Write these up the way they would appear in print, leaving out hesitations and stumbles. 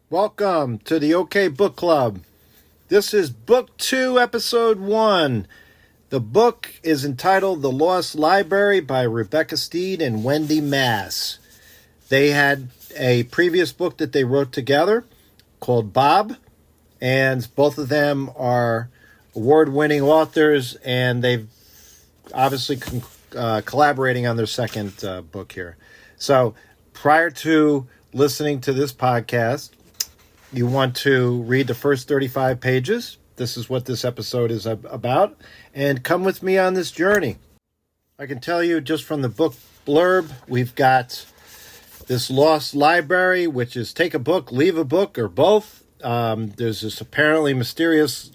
Welcome to the OK Book Club. This is Book 2, Episode 1. The book is entitled The Lost Library by Rebecca Stead and Wendy Mass. They had a previous book that they wrote together called Bob, and both of them are award-winning authors, and they've obviously collaborating on their second book here. So prior to listening to this podcast, you want to read the first 35 pages. This is what this episode is about. And come with me on this journey. I can tell you just from the book blurb, we've got this lost library, which is take a book, leave a book, or both. There's this apparently mysterious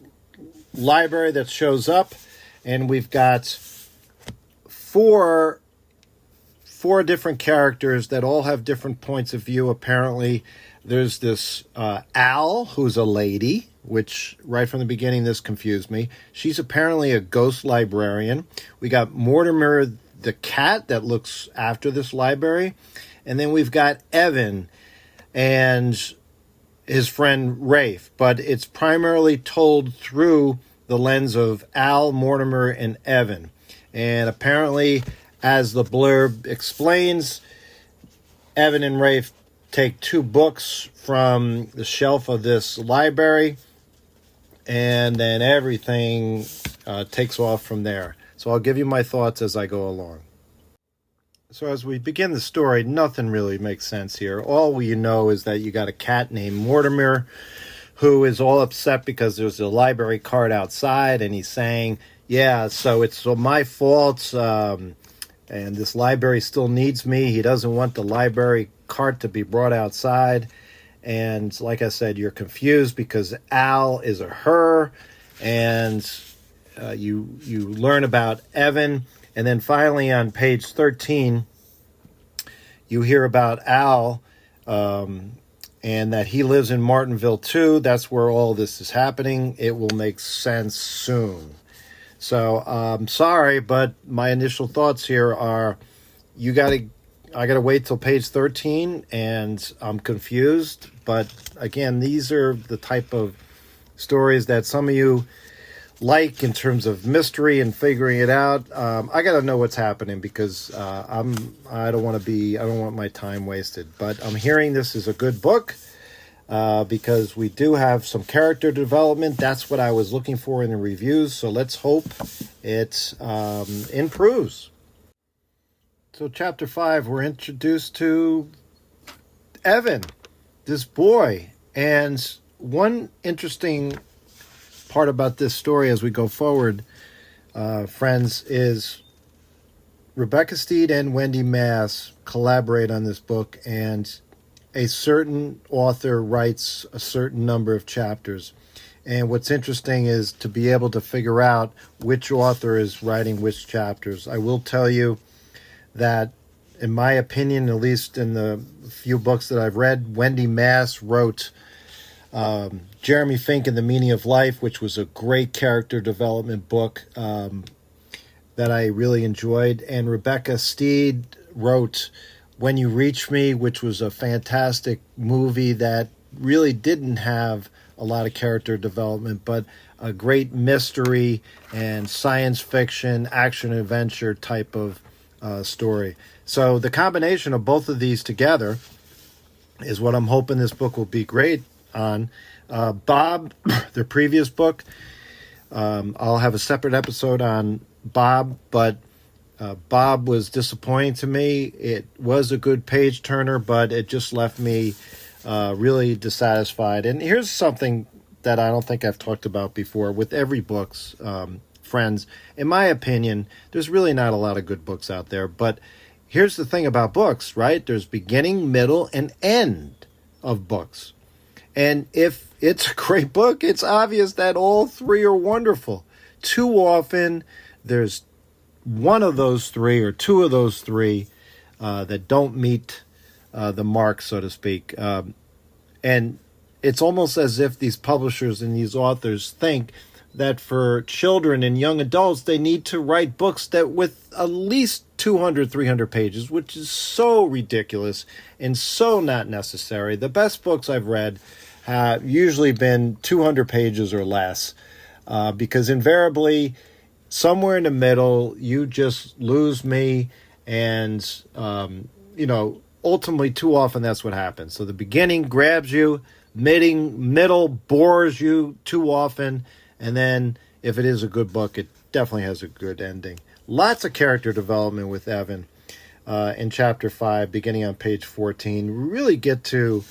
library that shows up. And we've got four different characters that all have different points of view, apparently. There's this Al, who's a lady, which right from the beginning this confused me. She's apparently a ghost librarian. We got Mortimer the cat that looks after this library. And then we've got Evan and his friend Rafe. But it's primarily told through the lens of Al, Mortimer, and Evan. And apparently, as the blurb explains, Evan and Rafe take two books from the shelf of this library, and then everything takes off from there. So I'll give you my thoughts as I go along. So as we begin the story, nothing really makes sense here. All we know is that you got a cat named Mortimer who is all upset because there's a library card outside, and he's saying, yeah, so it's my fault, and this library still needs me. He doesn't want the library cart to be brought outside. And like I said, you're confused because Al is a her, and you learn about Evan. And then finally on page 13, you hear about Al, and that he lives in Martinville too. That's where all this is happening. It will make sense soon. So sorry, but my initial thoughts here are I got to wait till page 13, and I'm confused. But again, these are the type of stories that some of you like in terms of mystery and figuring it out. I got to know what's happening because I don't want my time wasted. But I'm hearing this is a good book because we do have some character development. That's what I was looking for in the reviews. So let's hope it improves. So chapter 5, we're introduced to Evan, this boy. And one interesting part about this story as we go forward, friends, is Rebecca Stead and Wendy Mass collaborate on this book, and a certain author writes a certain number of chapters. And what's interesting is to be able to figure out which author is writing which chapters. I will tell you that, in my opinion, at least in the few books that I've read, Wendy Mass wrote Jeremy Fink and the Meaning of Life, which was a great character development book that I really enjoyed. And Rebecca Stead wrote When You Reach Me, which was a fantastic movie that really didn't have a lot of character development, but a great mystery and science fiction, action adventure type of story. So the combination of both of these together is what I'm hoping this book will be great on. Bob, their previous book, I'll have a separate episode on Bob, but Bob was disappointing to me. It was a good page turner, but it just left me really dissatisfied. And here's something that I don't think I've talked about before with every book's friends. In my opinion, there's really not a lot of good books out there, but here's the thing about books, right? There's beginning, middle, and end of books. And if it's a great book, it's obvious that all three are wonderful. Too often, there's one of those three or two of those three that don't meet the mark, so to speak. And it's almost as if these publishers and these authors think that for children and young adults, they need to write books that with at least 200, 300 pages, which is so ridiculous and so not necessary. The best books I've read have usually been 200 pages or less, because invariably, somewhere in the middle, you just lose me, and, ultimately, too often that's what happens. So the beginning grabs you, middle bores you too often, and then if it is a good book, it definitely has a good ending. Lots of character development with Evan in Chapter 5, beginning on page 14. We really get to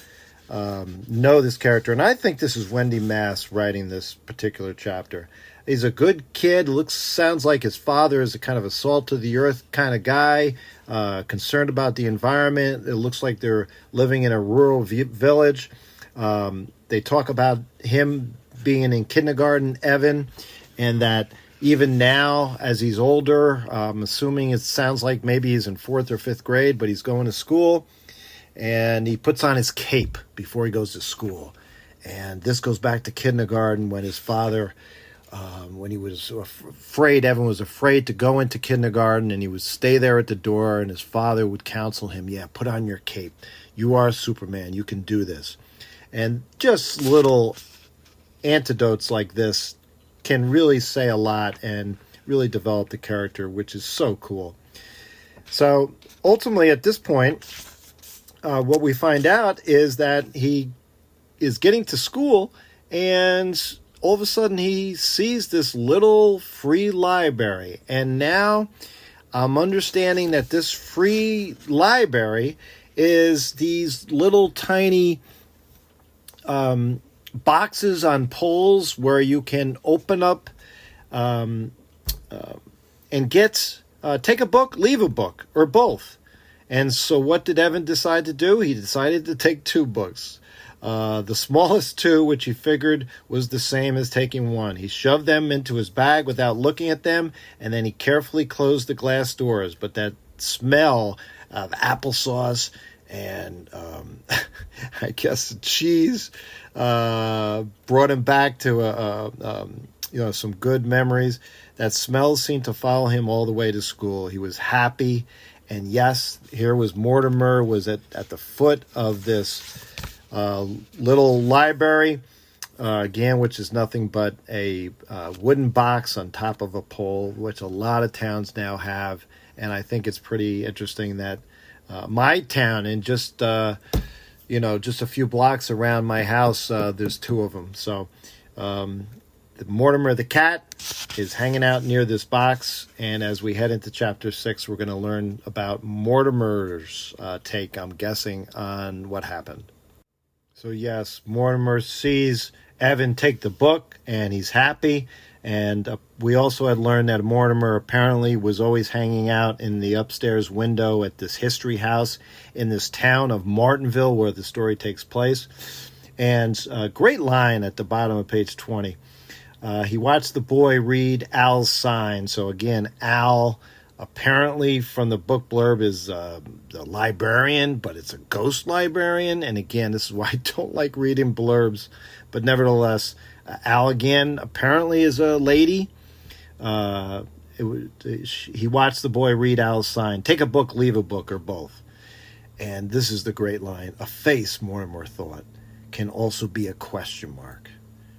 know this character, and I think this is Wendy Mass writing this particular chapter. He's a good kid, sounds like his father is a kind of a salt-to-the-earth kind of guy, concerned about the environment. It looks like they're living in a rural village. They talk about him being in kindergarten, Evan, and that even now, as he's older, I'm assuming it sounds like maybe he's in 4th or 5th grade, but he's going to school, and he puts on his cape before he goes to school. And this goes back to kindergarten when his father, when he was afraid, Evan was afraid to go into kindergarten, and he would stay there at the door, and his father would counsel him, yeah, put on your cape. You are Superman. You can do this. And just little antidotes like this can really say a lot and really develop the character, which is so cool. So ultimately at this point, what we find out is that he is getting to school, and all of a sudden he sees this little free library. And now I'm understanding that this free library is these little tiny boxes on poles where you can open up and take a book, leave a book, or both. And so what did Evan decide to do? He decided to take 2 books. The smallest 2, which he figured was the same as taking 1. He shoved them into his bag without looking at them, and then he carefully closed the glass doors. But that smell of applesauce and I guess cheese brought him back to some good memories. That smell seemed to follow him all the way to school. He was happy, and yes, here was Mortimer was at the foot of this little library, again, which is nothing but a wooden box on top of a pole, which a lot of towns now have, and I think it's pretty interesting that my town, and just a few blocks around my house, there's 2 of them. So the Mortimer the cat is hanging out near this box, and as we head into Chapter 6, we're going to learn about Mortimer's take, I'm guessing, on what happened. So yes, Mortimer sees Evan take the book, and he's happy. And we also had learned that Mortimer apparently was always hanging out in the upstairs window at this history house in this town of Martinville where the story takes place. And a great line at the bottom of page 20. He watched the boy read Al's sign. So again, Al, apparently from the book blurb, is the librarian, but it's a ghost librarian. And again, this is why I don't like reading blurbs. But nevertheless, Al, again, apparently is a lady. He watched the boy read Al's sign. Take a book, leave a book, or both. And this is the great line. A face, Mortimer thought, can also be a question mark.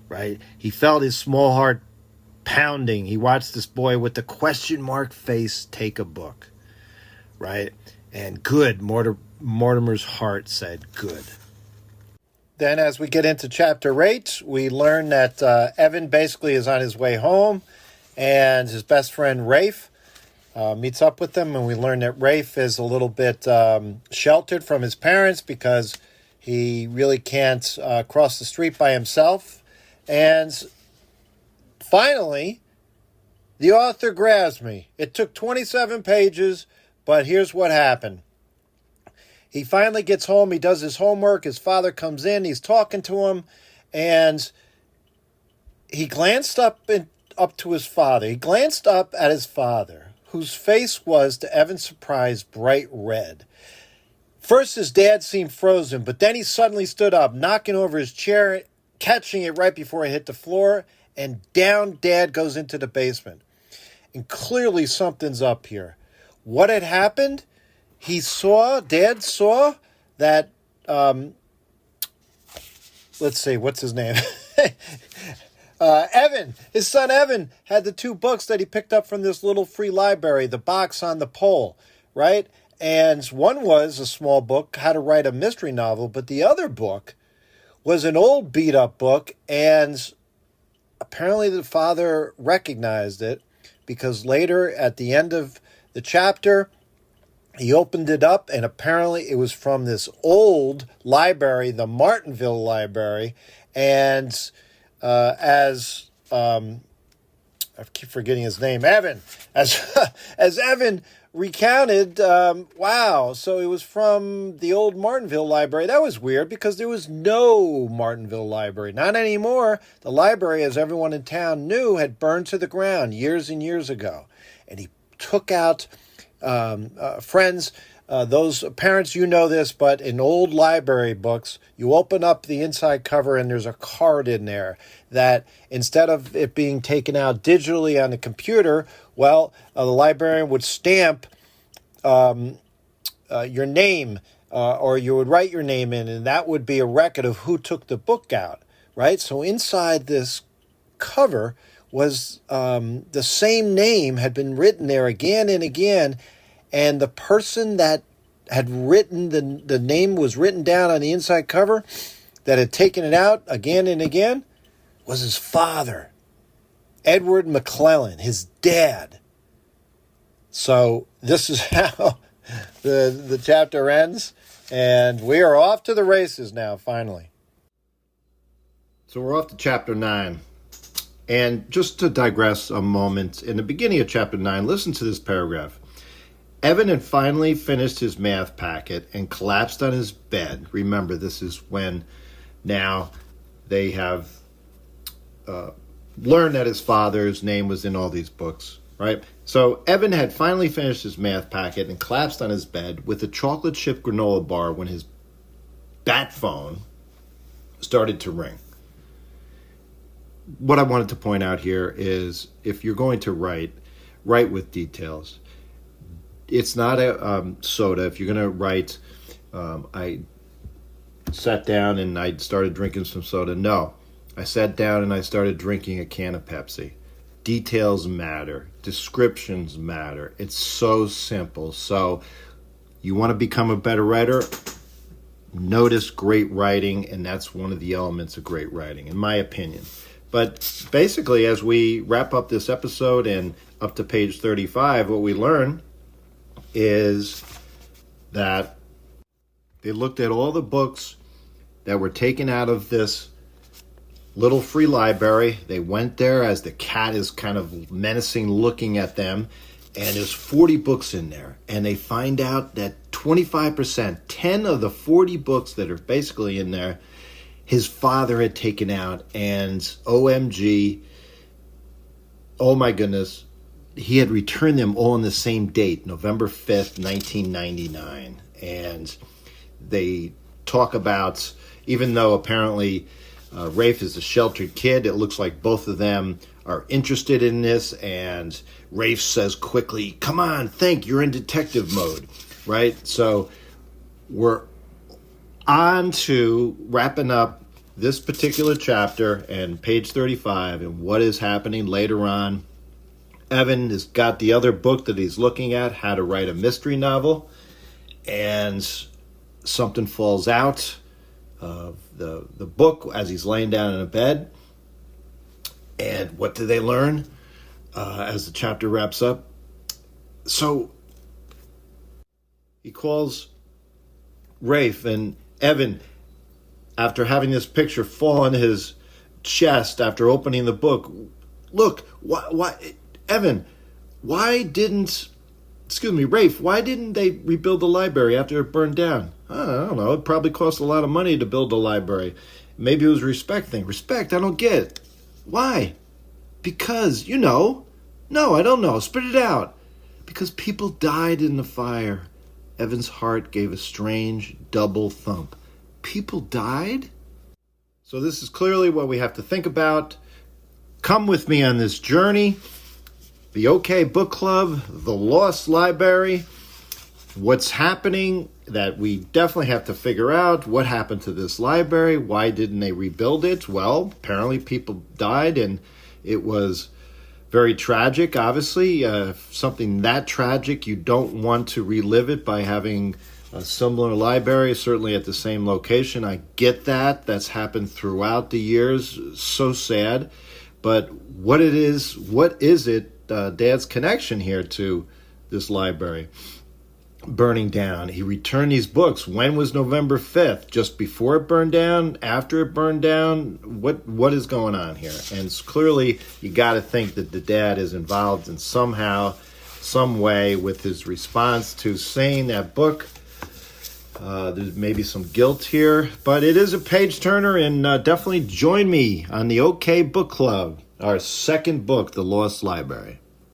Right? He felt his small heart pounding. He watched this boy with the question mark face take a book. Right? And good, Mortimer's heart said good. Then as we get into Chapter 8, we learn that Evan basically is on his way home, and his best friend Rafe meets up with them, and we learn that Rafe is a little bit sheltered from his parents because he really can't cross the street by himself. And finally, the author grabs me. It took 27 pages, but here's what happened. He finally gets home. He does his homework. His father comes in. He's talking to him. And he glanced up to his father. He glanced up at his father, whose face was, to Evan's surprise, bright red. First, his dad seemed frozen, but then he suddenly stood up, knocking over his chair, catching it right before it hit the floor, and down Dad goes into the basement. And clearly something's up here. what had happened? Dad saw that, let's see, what's his name? Evan, his son Evan, had the 2 books that he picked up from this little free library, the box on the pole, right? And one was a small book, How to Write a Mystery Novel, but the other book was an old beat-up book, and apparently the father recognized it because later at the end of the chapter, he opened it up, and apparently it was from this old library, the Martinville Library, and I keep forgetting his name, Evan, as Evan recounted, wow, so it was from the old Martinville Library. That was weird because there was no Martinville Library. Not anymore. The library, as everyone in town knew, had burned to the ground years and years ago. And he took out friends, those parents, you know this, but in old library books, you open up the inside cover and there's a card in there that instead of it being taken out digitally on the computer, well, the librarian would stamp your name or you would write your name in, and that would be a record of who took the book out, right? So inside this cover was the same name had been written there again and again, and the person that had written the name was written down on the inside cover that had taken it out again and again was his father, Edward McClellan, his dad. So this is how the chapter ends, and we are off to the races now, finally. So we're off to chapter 9. And just to digress a moment, in the beginning of chapter 9, listen to this paragraph. Evan had finally finished his math packet and collapsed on his bed. Remember, this is when now they have learned that his father's name was in all these books, right? So Evan had finally finished his math packet and collapsed on his bed with a chocolate chip granola bar when his bat phone started to ring. What I wanted to point out here is if you're going to write with details. It's not a soda. If you're going to write, I sat down and I started drinking some soda. No, I sat down and I started drinking a can of Pepsi. Details matter. Descriptions matter. It's so simple. So you want to become a better writer? Notice great writing, and that's one of the elements of great writing, in my opinion. But basically, as we wrap up this episode and up to page 35, what we learn is that they looked at all the books that were taken out of this little free library. They went there as the cat is kind of menacing looking at them, and there's 40 books in there. And they find out that 25%, 10 of the 40 books that are basically in there, his father had taken out, and OMG, oh my goodness, he had returned them all on the same date, November 5th, 1999. And they talk about, even though apparently Rafe is a sheltered kid, it looks like both of them are interested in this. And Rafe says quickly, come on, think, you're in detective mode, right? So we're on to wrapping up this particular chapter and page 35 and what is happening later on. Evan has got the other book that he's looking at, How to Write a Mystery Novel, and something falls out of the book as he's laying down in a bed. And what do they learn as the chapter wraps up? So he calls Rafe, and Evan, after having this picture fall on his chest after opening the book, look, why Evan, Rafe, why didn't they rebuild the library after it burned down? I don't know. It probably cost a lot of money to build a library. Maybe it was a respect thing. Respect, I don't get it. Why? Because, No, I don't know. Spit it out. Because people died in the fire. Evan's heart gave a strange double thump. People died? So this is clearly what we have to think about. Come with me on this journey. The OK Book Club, The Lost Library. What's happening that we definitely have to figure out? What happened to this library? Why didn't they rebuild it? Well, apparently people died, and it was very tragic, obviously. Something that tragic, you don't want to relive it by having a similar library, certainly at the same location. I get that. That's happened throughout the years. So sad. But what is it, Dad's connection here to this library burning down? He returned these books. When was November 5th? Just before it burned down? After it burned down? What is going on here? And it's clearly, you got to think that the dad is involved in somehow, some way with his response to saying that book. There's maybe some guilt here, but it is a page turner, and definitely join me on the OK Book Club, our second book, The Lost Library.